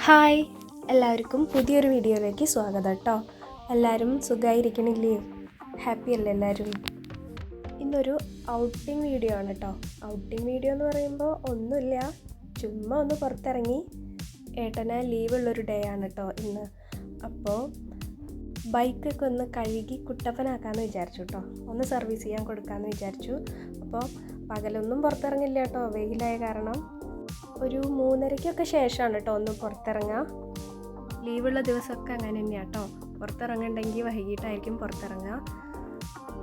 Hi, എല്ലാവർക്കും പുതിയൊരു വീഡിയോയിലേക്ക് സ്വാഗതം കേട്ടോ. എല്ലാവരും സുഖമായിരിക്കണില്ലേ? ഹാപ്പി അല്ലേ എല്ലാവരും? ഇന്നൊരു ഔട്ടിംഗ് വീഡിയോ ആണ് കേട്ടോ. ഔട്ടിംഗ് വീഡിയോ എന്ന് പറയുമ്പോൾ ഒന്നുമില്ല, ചുമ്മാ ഒന്ന് പുറത്തിറങ്ങി. ഏട്ടന് ലീവുള്ളൊരു ഡേ ആണ് കേട്ടോ ഇന്ന്. അപ്പോൾ ബൈക്കൊക്കെ ഒന്ന് കഴുകി കുട്ടപ്പനാക്കാമെന്ന് വിചാരിച്ചു കേട്ടോ. ഒന്ന് സർവീസ് ചെയ്യാൻ കൊടുക്കാമെന്ന് വിചാരിച്ചു. അപ്പോൾ പകലൊന്നും പുറത്തിറങ്ങില്ല കേട്ടോ, വെയിലായ കാരണം. ഒരു 3:30 ശേഷമാണ് കേട്ടോ ഒന്ന് പുറത്തിറങ്ങുക. ലീവുള്ള ദിവസമൊക്കെ അങ്ങനെ തന്നെയാണ് കേട്ടോ. പുറത്തിറങ്ങുന്നുണ്ടെങ്കിൽ വൈകിട്ടായിരിക്കും പുറത്തിറങ്ങുക.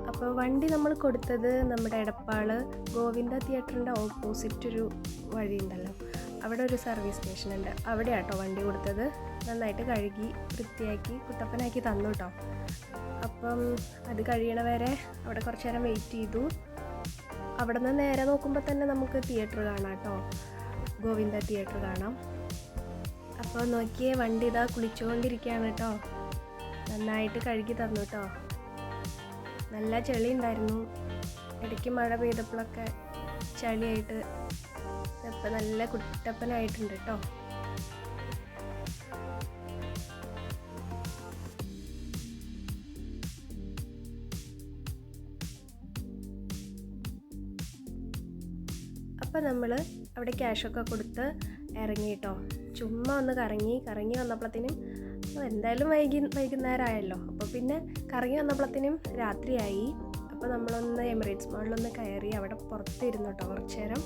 അപ്പോൾ വണ്ടി നമ്മൾ കൊടുത്തത് നമ്മുടെ എടപ്പാൾ ഗോവിന്ദ തിയേറ്ററിൻ്റെ ഓപ്പോസിറ്റ് ഒരു വഴിയുണ്ടല്ലോ, അവിടെ ഒരു സർവീസ് സ്റ്റേഷൻ ഉണ്ട്. അവിടെയാണ് കേട്ടോ വണ്ടി കൊടുത്തത്. നന്നായിട്ട് കഴുകി വൃത്തിയാക്കി കുട്ടപ്പനാക്കി തന്നു കേട്ടോ. അപ്പം അത് കഴിയണ വരെ അവിടെ കുറച്ച് നേരം വെയിറ്റ് ചെയ്തു. അവിടെ നിന്ന് നേരെ നോക്കുമ്പോൾ തന്നെ നമുക്ക് തിയേറ്റർ കാണാം കേട്ടോ, ഗോവിന്ദ തിയേറ്റർ കാണാം. അപ്പോൾ നോക്കിയേ, വണ്ടി ഇതാ കുളിച്ചുകൊണ്ടിരിക്കുകയാണ് കേട്ടോ. നന്നായിട്ട് കഴുകി തന്നു കേട്ടോ. നല്ല ചെളി ഉണ്ടായിരുന്നു, ഇടയ്ക്ക് മഴ പെയ്തപ്പോഴൊക്കെ ചളിയായിട്ട് ഇപ്പം നല്ല കുട്ടപ്പനായിട്ടുണ്ട് കേട്ടോ. അപ്പോൾ നമ്മൾ അവിടെ ക്യാഷൊക്കെ കൊടുത്ത് ഇറങ്ങി കേട്ടോ. ചുമ്മാ ഒന്ന് കറങ്ങി വന്നപ്പോഴത്തേനും എന്തായാലും വൈകുന്നേരമായല്ലോ. അപ്പോൾ പിന്നെ കറങ്ങി വന്നപ്പോഴത്തേനും രാത്രിയായി. അപ്പോൾ നമ്മളൊന്ന് എമിറേറ്റ്സ് മോളിലൊന്ന് കയറി അവിടെ പുറത്തിരുന്നു കേട്ടോ കുറച്ച് നേരം.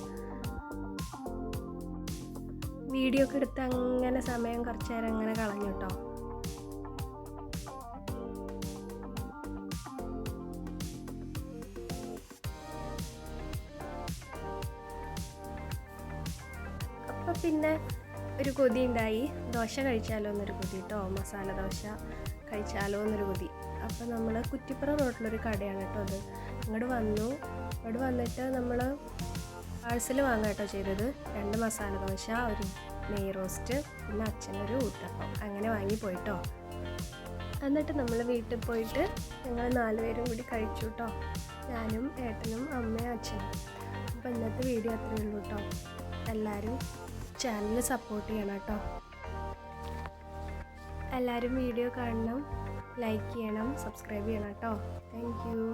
വീഡിയോ ഒക്കെ എടുത്ത് അങ്ങനെ സമയം കുറച്ച് നേരം അങ്ങനെ കളഞ്ഞു കേട്ടോ. അപ്പം പിന്നെ ഒരു കൊതി ഉണ്ടായി, ദോശ കഴിച്ചാലോ എന്നൊരു കൊതി കേട്ടോ. മസാല ദോശ കഴിച്ചാലോ എന്നൊരു കൊതി. അപ്പോൾ നമ്മൾ കുറ്റിപ്പുറം റോഡിലൊരു കടയാണ് കേട്ടോ അത്. ഇങ്ങോട്ട് വന്നിട്ട് നമ്മൾ പാഴ്സൽ വാങ്ങുക കേട്ടോ ചെയ്തത്. 2 മസാല ദോശ, ഒരു നെയ് റോസ്റ്റ്, പിന്നെ അച്ഛനൊരു ഊത്തപ്പം, അങ്ങനെ വാങ്ങി പോയിട്ടോ. എന്നിട്ട് നമ്മൾ വീട്ടിൽ പോയിട്ട് ഞങ്ങൾ 4 പേരും കൂടി കഴിച്ചു കേട്ടോ. ഞാനും ഏട്ടനും അമ്മയും അച്ഛനും. അപ്പോൾ ഇന്നത്തെ വീഡിയോ അത്രയേ ഉള്ളൂ കേട്ടോ. എല്ലാവരും ചാനൽ സപ്പോർട്ട് ചെയ്യണം കേട്ടോ. എല്ലാവരും വീഡിയോ കാണണം, ലൈക്ക് ചെയ്യണം, സബ്സ്ക്രൈബ് ചെയ്യണം കേട്ടോ. Thank you.